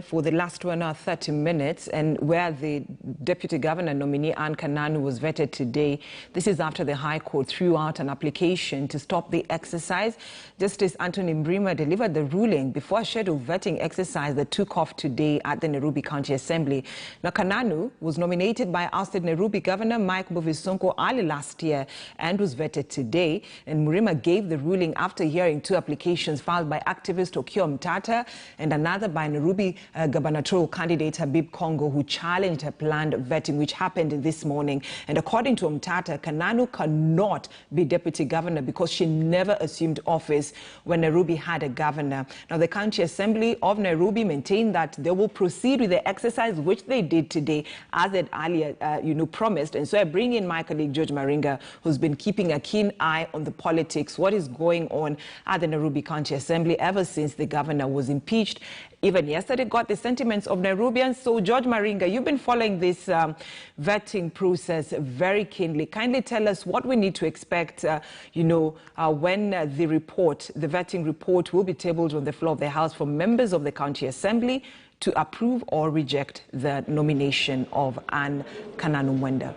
For the last 1 hour, 30 minutes, and where the Deputy Governor nominee Ann Kananu was vetted today. This is after the High Court threw out an application to stop the exercise. Justice Anthony Mrima delivered the ruling before a scheduled vetting exercise that took off today at the Nairobi County Assembly. Now, Kananu was nominated by ousted Nairobi Governor Mike Mbuvi early last year and was vetted today. And Mrima gave the ruling after hearing two applications filed by activist Okiya Mtata and another by Nairobi gubernatorial candidate Habib Kongo, who challenged her planned vetting, which happened this morning. And according to Mtata, Kananu cannot be deputy governor because she never assumed office when Nairobi had a governor. Now, the County Assembly of Nairobi maintained that they will proceed with the exercise, which they did today, as it earlier, promised. And so I bring in my colleague George Maringa, who's been keeping a keen eye on the politics, what is going on at the Nairobi County Assembly ever since the governor was impeached. Even yesterday got the sentiments of Nairobians. So, George Maringa, you've been following this vetting process very keenly. Kindly tell us what we need to expect, when the vetting report will be tabled on the floor of the House for members of the County Assembly to approve or reject the nomination of Ann Kananu.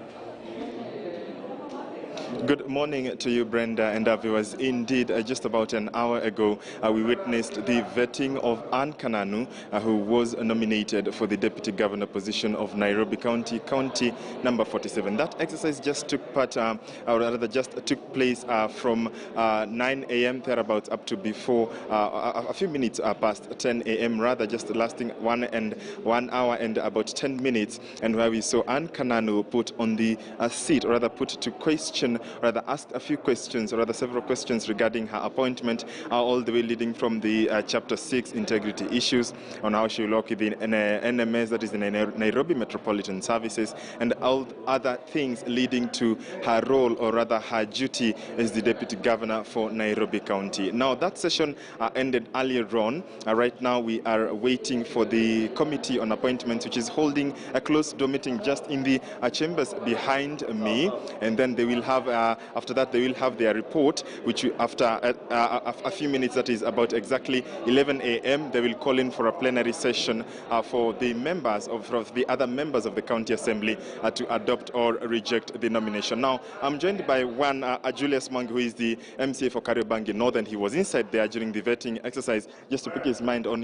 Good morning to you, Brenda, and viewers. Indeed, just about an hour ago, we witnessed the vetting of Ann Kananu, who was nominated for the Deputy Governor position of Nairobi County, County number 47. That exercise just took part, or rather just took place from 9 a.m. thereabouts up to before a few minutes past 10 a.m. rather, just lasting 1 hour and about 10 minutes, and where we saw Ann Kananu put on the seat, or rather put to question, rather asked a few questions, or rather several questions regarding her appointment, all the way leading from the Chapter 6 integrity issues on how she will work with the NMS, that is the Nairobi Metropolitan Services, and all other things leading to her role, or rather her duty as the Deputy Governor for Nairobi County. Now, that session ended earlier on. Right now, we are waiting for the Committee on Appointments, which is holding a closed-door meeting just in the chambers behind me, and then they will have after that, they will have their report, which after a few minutes, that is about exactly 11 a.m., they will call in for a plenary session for the members of the other members of the County Assembly to adopt or reject the nomination. Now, I'm joined by one Julius Mang, who is the MCA for Kariobangi North, and he was inside there during the vetting exercise, just to pick his mind on,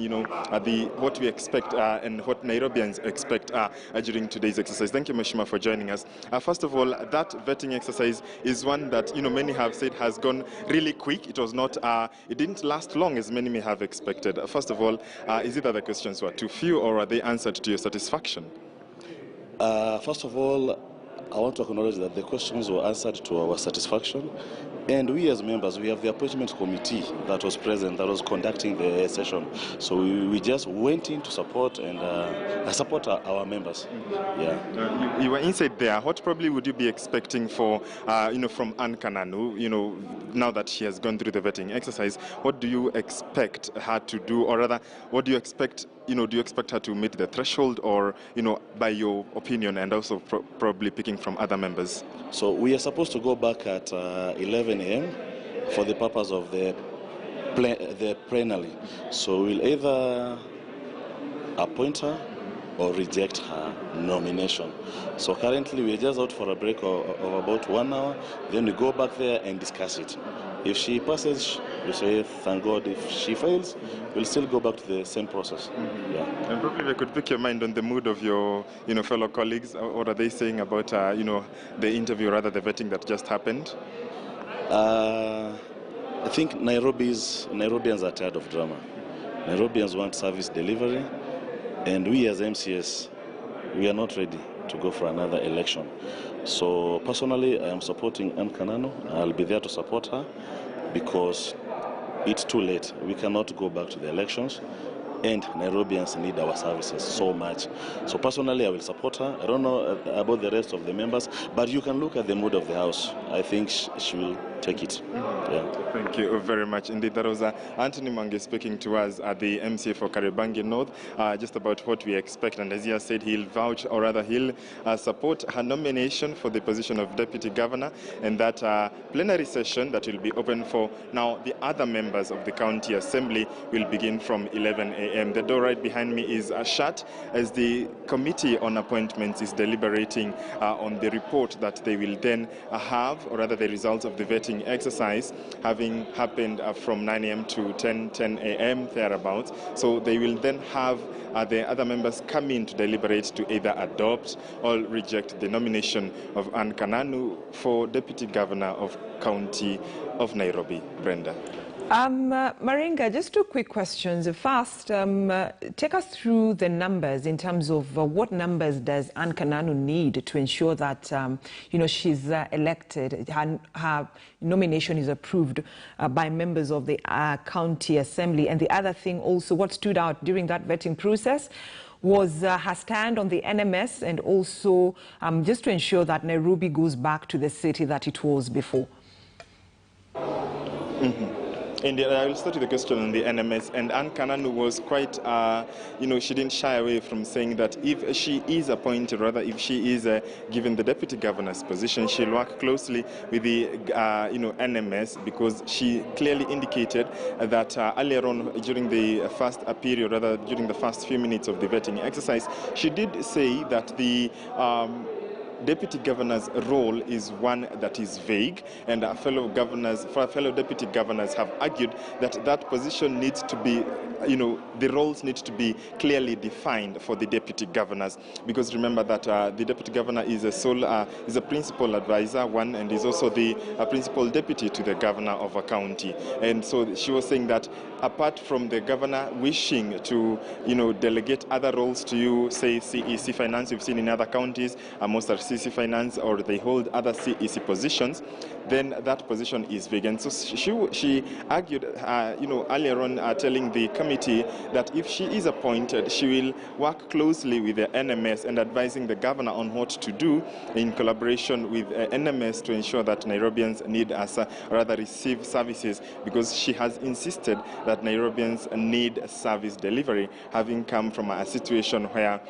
what we expect and what Nairobians expect during today's exercise. Thank you, Mheshimiwa, for joining us. First of all, that vetting exercise is one that many have said has gone really quick. It was not, it didn't last long as many may have expected. First of all, is it that the questions were too few, or are they answered to your satisfaction? First of all, I want to acknowledge that the questions were answered to our satisfaction, and we as members, we have the appointment committee that was present, that was conducting the session. So we just went in to support and support our members. Yeah. You were inside there. What probably would you be expecting for, from Ann Kananu, now that she has gone through the vetting exercise? What do you expect her to do, or rather, what do you expect? Do you expect her to meet the threshold, or, by your opinion, and also probably picking from other members? So we are supposed to go back at 11 a.m. for the purpose of the plenary. So we'll either appoint her or reject her nomination. So currently we're just out for a break of about 1 hour. Then we go back there and discuss it. If she passes, we say thank God. If she fails, we'll still go back to the same process. Yeah. And probably we could pick your mind on the mood of your fellow colleagues. What are they saying about the interview, rather the vetting that just happened? I think Nairobians are tired of drama. Nairobians want service delivery, and we as MCS, we are not ready to go for another election. So personally, I am supporting Ann Kananu. I'll be there to support her because it's too late. We cannot go back to the elections, and Nairobians need our services so much. So personally, I will support her. I don't know about the rest of the members, but you can look at the mood of the House. I think she will take it. Yeah. Thank you very much indeed. That was Anthony Mwangi speaking to us at the MCA for Kariobangi North, just about what we expect. And as he has said, he'll vouch, or rather he'll support her nomination for the position of Deputy Governor, and that plenary session that will be open for now the other members of the County Assembly will begin from 11 a.m. The door right behind me is shut as the Committee on Appointments is deliberating on the report that they will then have, or rather the results of the vetting exercise having happened from 9 a.m. to 10 a.m. thereabouts. So they will then have the other members come in to deliberate to either adopt or reject the nomination of Ann Kananu for Deputy Governor of County of Nairobi. Brenda. Maringa, just two quick questions. First, take us through the numbers in terms of what numbers does Ann Kananu need to ensure that she's elected, her nomination is approved by members of the County Assembly. And the other thing also, what stood out during that vetting process was her stand on the NMS, and also just to ensure that Nairobi goes back to the city that it was before. And I will start with the question on the NMS. And Ann Kananu was quite, she didn't shy away from saying that if she is appointed, rather if she is given the deputy governor's position, she'll work closely with the, NMS, because she clearly indicated that earlier on during the first period, rather during the first few minutes of the vetting exercise, she did say that the deputy governor's role is one that is vague, and fellow deputy governors have argued that that position needs to be, the roles need to be clearly defined for the deputy governors, because remember that the deputy governor is a principal advisor, one, and is also the principal deputy to the governor of a county. And so she was saying that apart from the governor wishing to, delegate other roles to you, say CEC Finance, we've seen in other counties, most are CEC Finance, or they hold other CEC positions, then that position is vague. And so she argued, earlier on, telling the committee that if she is appointed, she will work closely with the NMS and advising the governor on what to do in collaboration with NMS to ensure that Nairobians receive services, because she has insisted that Nairobians need service delivery, having come from a situation where,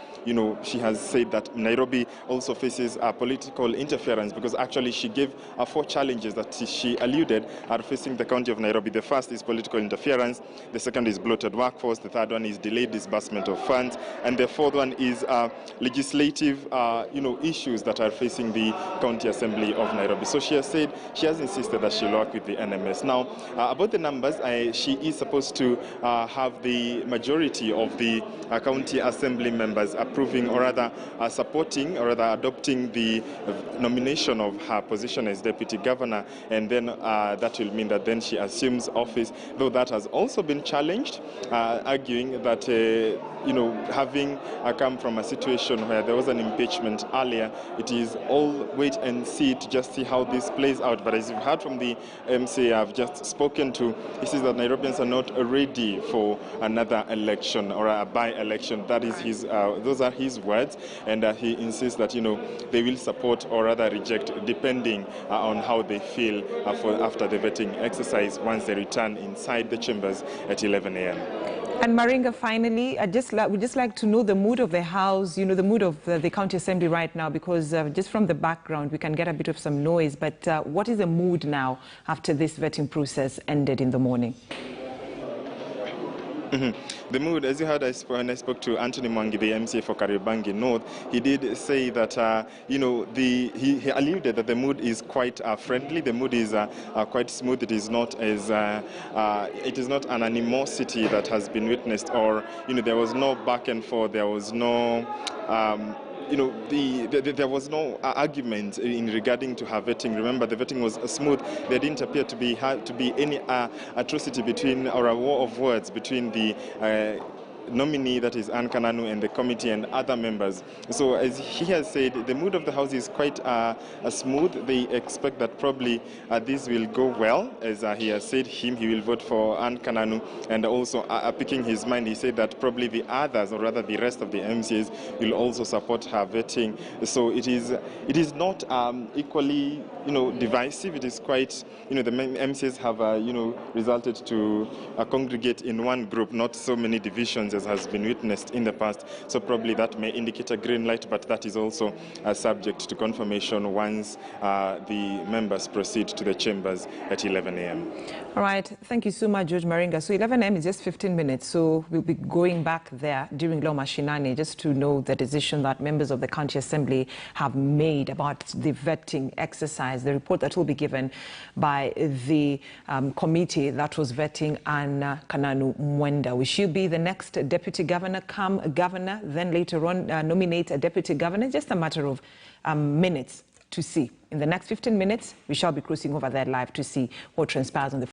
she has said that Nairobi also faces political interference, because actually she gave 4 challenges that she alluded are facing the county of Nairobi. The first is political interference, the second is bloated workforce, the third one is delayed disbursement of funds, and the fourth one is legislative issues that are facing the County Assembly of Nairobi. So she has insisted that she'll work with the NMS. Now, about the numbers, she is supposed to have the majority of the County Assembly members approving, or rather supporting, or rather adopting the nomination of her position as Deputy Governor, and then that will mean that then she assumes office, though that has also been challenged, arguing that having come from a situation where there was an impeachment earlier, it is all wait and see to just see how this plays out. But as you've heard from the MCA I've just spoken to, he says that Nairobians are not ready for another election or a by-election. That is those are his words, and he insists that they will support or rather reject depending on how they feel after the vetting exercise once they return inside the chambers at 11 a.m. And Maringa, finally, we'd just like to know the mood of the House, the mood of the County Assembly right now, because just from the background, we can get a bit of some noise. But what is the mood now after this vetting process ended in the morning? The mood, as you heard when I spoke to Anthony Mwangi, the MCA for Kariobangi North, he did say that, he alluded that the mood is quite friendly. The mood is quite smooth. It is not an animosity that has been witnessed, or, there was no back and forth. There was no, there was no argument in regarding to her vetting. Remember, the vetting was smooth. There didn't appear to be any atrocity between, or a war of words between the nominee, that is Ann Kananu, and the committee and other members. So as he has said, the mood of the House is quite smooth. They expect that probably this will go well. As he has said, he will vote for Ann Kananu, and also picking his mind, he said that probably the others, or rather the rest of the MCAs, will also support her vetting. So it is not equally, divisive. It is quite, the MCAs have, resulted to congregate in one group, not so many divisions as has been witnessed in the past. So probably that may indicate a green light, but that is also subject to confirmation once the members proceed to the chambers at 11 a.m. All right. Thank you so much, George Maringa. So 11 a.m. is just 15 minutes. So we'll be going back there during Loma Shinani just to know the decision that members of the County Assembly have made about the vetting exercise, the report that will be given by the committee that was vetting Ann Kananu Mwenda. Will she be the next deputy governor, come governor, then later on nominate a deputy governor? Just a matter of minutes to see. In the next 15 minutes, we shall be cruising over there live to see what transpires on the